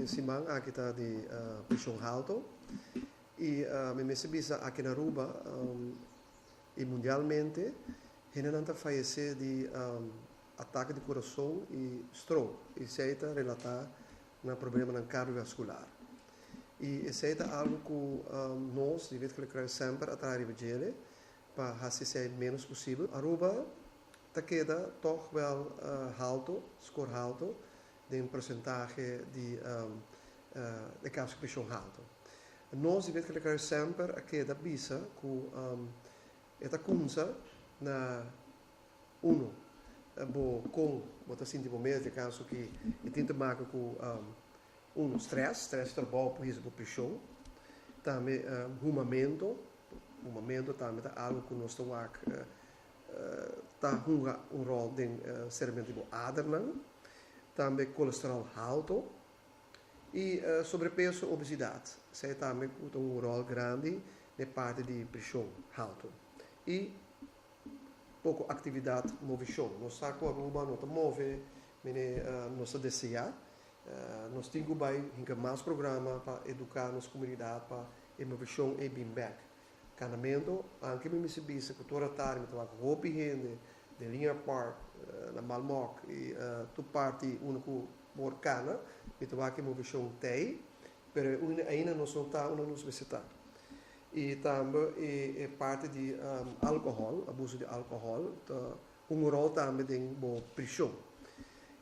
simang aqui está de pressão alta e me bisa aqui na Aruba e mundialmente ainda não falece de ataque de coração e stroke e isso está relatado no problema cardiovascular e isso é algo que nós devemos colocar sempre atrás de vigília para fazer ser menos possível. Aruba está queda toch wel alto, score alto de porcentagem de casos de pressão alta. Nós devemos colocar sempre a queda bisa que esta coisa na bota assim de momento de caso que tenta marcar com stress trabalho por isso por pressão, também rumamento também é algo que nós estamos está rol de sermento de adrenalina, também colesterol alto e sobrepeso, obesidade. Isso também tem rol grande na parte de pressão alta. E pouco atividade movição. Nós saco a Aruba, nós move, nós deseja, nós temos mais programa para educar nossa comunidade para a movição e bem back. Canamento, anche me si bisa che toda tarde mi trovo con hopi gente de Linear Park na Malmoc e tu parti unico morcana mi trovo che movição tei per ainda não são tá uma universidade e também é parte de álcool, abuso de álcool, rol também de boa prisão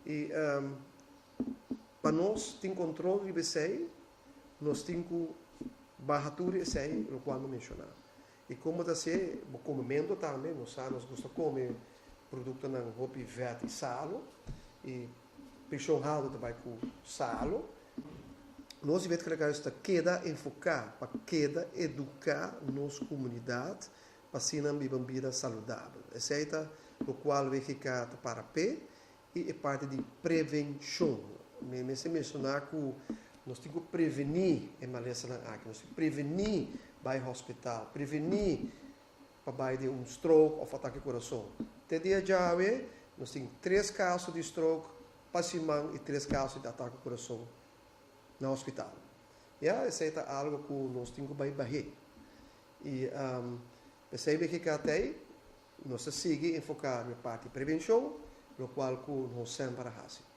e para nós tem controle de você nós temos barratura e sei o qual não mencionar. E como está se o comimento também, nós gostamos de comer produto na hopi verde e salo e pressão alta também com salo. Nós devemos colocar esta queda enfocar para queda educar nossa comunidade para ser uma vida saudável. Essa é o qual vai ficar para pé e é parte de prevenção. Me se mencionar que nós temos que prevenir a maleza na água, nós temos que prevenir para o hospital, prevenir para de stroke ou ataque ao coração. Até dia de hoje, nós temos 3 casos de stroke, passimão e 3 casos de ataque ao coração no hospital. E isso é algo que nós temos que barrer. E percebe que até nós seguimos enfocar na parte de prevenção, o qual nós sempre fazemos.